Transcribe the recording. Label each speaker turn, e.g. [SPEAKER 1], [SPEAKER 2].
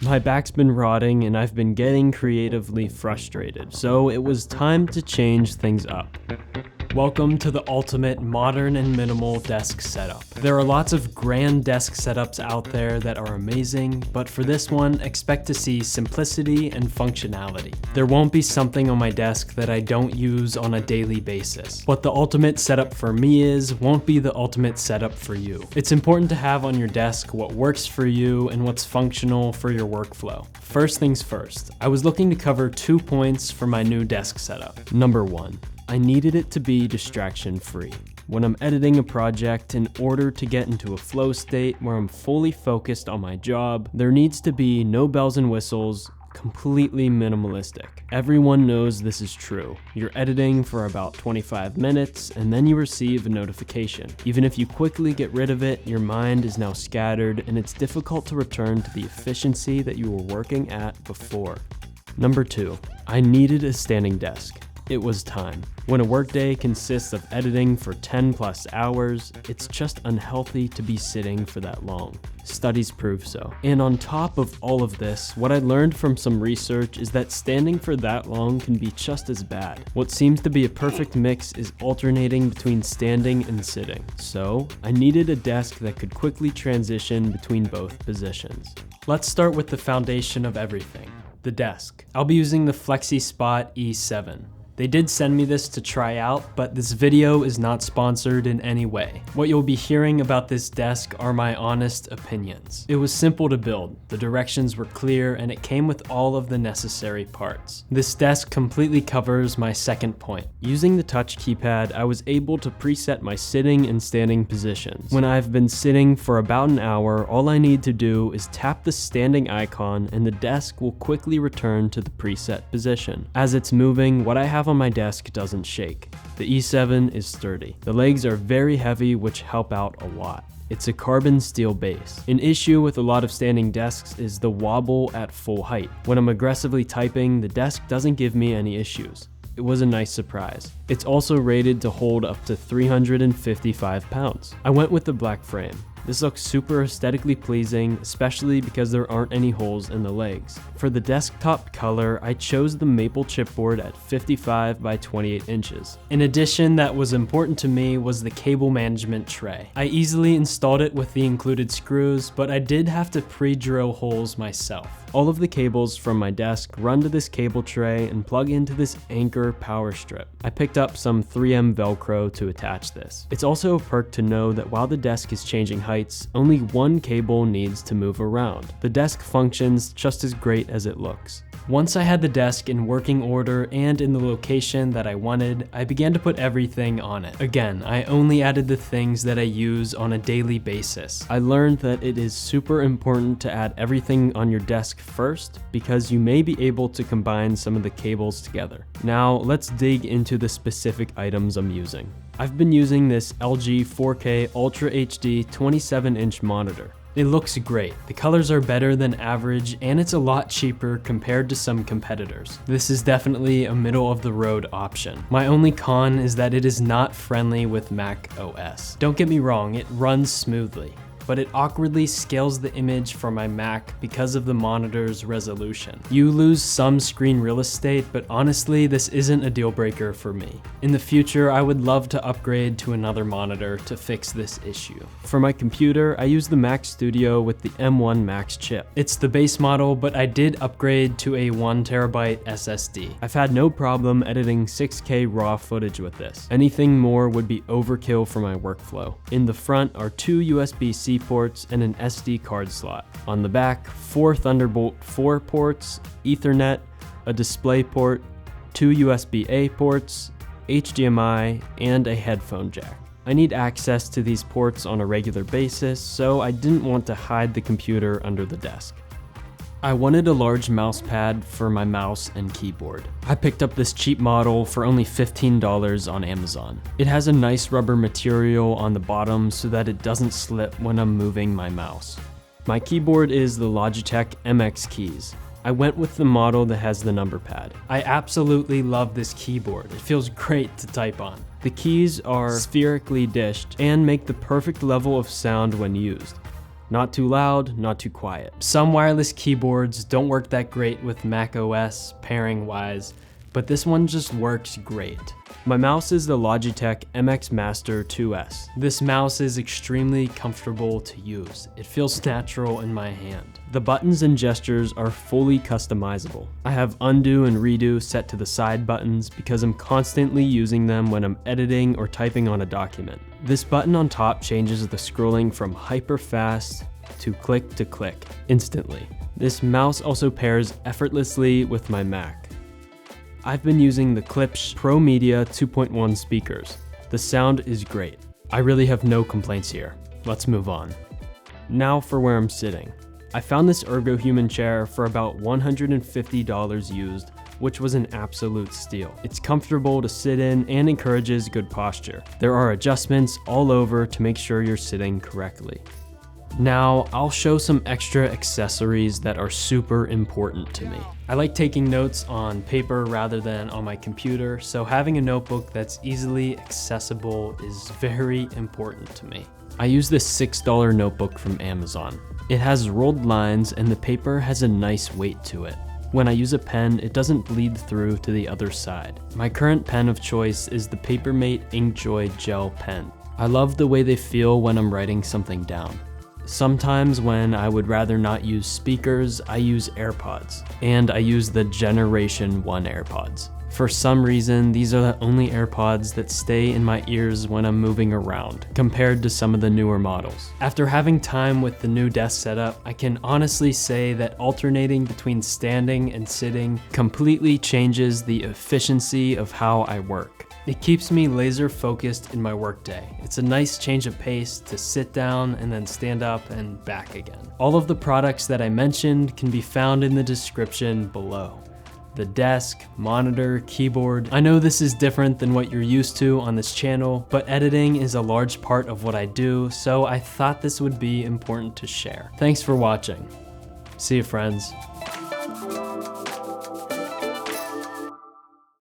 [SPEAKER 1] My back's been rotting and I've been getting creatively frustrated, so it was time to change things up. Welcome to the ultimate modern and minimal desk setup. There are lots of grand desk setups out there that are amazing, but for this one, expect to see simplicity and functionality. There won't be something on my desk that I don't use on a daily basis. What the ultimate setup for me is, won't be the ultimate setup for you. It's important to have on your desk what works for you and what's functional for your workflow. First things first, I was looking to cover 2 points for my new desk setup. Number 1. I needed it to be distraction-free. When I'm editing a project, in order to get into a flow state where I'm fully focused on my job, there needs to be no bells and whistles, completely minimalistic. Everyone knows this is true. You're editing for about 25 minutes and then you receive a notification. Even if you quickly get rid of it, your mind is now scattered and it's difficult to return to the efficiency that you were working at before. Number 2, I needed a standing desk. It was time. When a workday consists of editing for 10 plus hours, it's just unhealthy to be sitting for that long. Studies prove so. And on top of all of this, what I learned from some research is that standing for that long can be just as bad. What seems to be a perfect mix is alternating between standing and sitting. So, I needed a desk that could quickly transition between both positions. Let's start with the foundation of everything, the desk. I'll be using the FlexiSpot E7. They did send me this to try out, but this video is not sponsored in any way. What you'll be hearing about this desk are my honest opinions. It was simple to build, the directions were clear, and it came with all of the necessary parts. This desk completely covers my second point. Using the touch keypad, I was able to preset my sitting and standing positions. When I've been sitting for about an hour, all I need to do is tap the standing icon and the desk will quickly return to the preset position. As it's moving, what I have on my desk doesn't shake. The E7 is sturdy. The legs are very heavy, which help out a lot. It's a carbon steel base. An issue with a lot of standing desks is the wobble at full height. When I'm aggressively typing, the desk doesn't give me any issues. It was a nice surprise. It's also rated to hold up to 355 pounds. I went with the black frame. This looks super aesthetically pleasing, especially because there aren't any holes in the legs. For the desktop color, I chose the maple chipboard at 55 by 28 inches. An addition that was important to me was the cable management tray. I easily installed it with the included screws, but I did have to pre-drill holes myself. All of the cables from my desk run to this cable tray and plug into this Anchor power strip. I picked up some 3M Velcro to attach this. It's also a perk to know that while the desk is changing heights, only one cable needs to move around. The desk functions just as great as it looks. Once I had the desk in working order and in the location that I wanted, I began to put everything on it. Again, I only added the things that I use on a daily basis. I learned that it is super important to add everything on your desk first because you may be able to combine some of the cables together. Now, let's dig into the specific items I'm using. I've been using this LG 4K Ultra HD 27-inch monitor. It looks great. The colors are better than average and it's a lot cheaper compared to some competitors. This is definitely a middle of the road option. My only con is that it is not friendly with Mac OS. Don't get me wrong, it runs smoothly, but it awkwardly scales the image for my Mac because of the monitor's resolution. You lose some screen real estate, but honestly, this isn't a deal breaker for me. In the future, I would love to upgrade to another monitor to fix this issue. For my computer, I use the Mac Studio with the M1 Max chip. It's the base model, but I did upgrade to a 1TB SSD. I've had no problem editing 6K raw footage with this. Anything more would be overkill for my workflow. In the front are 2 USB-C ports and an SD card slot. On the back, 4 Thunderbolt 4 ports, Ethernet, a display port, 2 USB-A ports, HDMI, and a headphone jack. I need access to these ports on a regular basis, so I didn't want to hide the computer under the desk. I wanted a large mouse pad for my mouse and keyboard. I picked up this cheap model for only $15 on Amazon. It has a nice rubber material on the bottom so that it doesn't slip when I'm moving my mouse. My keyboard is the Logitech MX Keys. I went with the model that has the number pad. I absolutely love this keyboard. It feels great to type on. The keys are spherically dished and make the perfect level of sound when used. Not too loud, not too quiet. Some wireless keyboards don't work that great with Mac OS pairing wise, but this one just works great. My mouse is the Logitech MX Master 2S. This mouse is extremely comfortable to use. It feels natural in my hand. The buttons and gestures are fully customizable. I have undo and redo set to the side buttons because I'm constantly using them when I'm editing or typing on a document. This button on top changes the scrolling from hyper fast to click instantly. This mouse also pairs effortlessly with my Mac. I've been using the Klipsch Pro Media 2.1 speakers. The sound is great. I really have no complaints here. Let's move on. Now for where I'm sitting. I found this ErgoHuman chair for about $150 used, which was an absolute steal. It's comfortable to sit in and encourages good posture. There are adjustments all over to make sure you're sitting correctly. Now, I'll show some extra accessories that are super important to me. I like taking notes on paper rather than on my computer, so having a notebook that's easily accessible is very important to me. I use this $6 notebook from Amazon. It has rolled lines and the paper has a nice weight to it. When I use a pen, it doesn't bleed through to the other side. My current pen of choice is the Papermate Inkjoy Gel pen. I love the way they feel when I'm writing something down. Sometimes when I would rather not use speakers, I use AirPods, and I use the Generation 1 AirPods. For some reason, these are the only AirPods that stay in my ears when I'm moving around, compared to some of the newer models. After having time with the new desk setup, I can honestly say that alternating between standing and sitting completely changes the efficiency of how I work. It keeps me laser focused in my workday. It's a nice change of pace to sit down and then stand up and back again. All of the products that I mentioned can be found in the description below. The desk, monitor, keyboard. I know this is different than what you're used to on this channel, but editing is a large part of what I do, so I thought this would be important to share. Thanks for watching. See you, friends.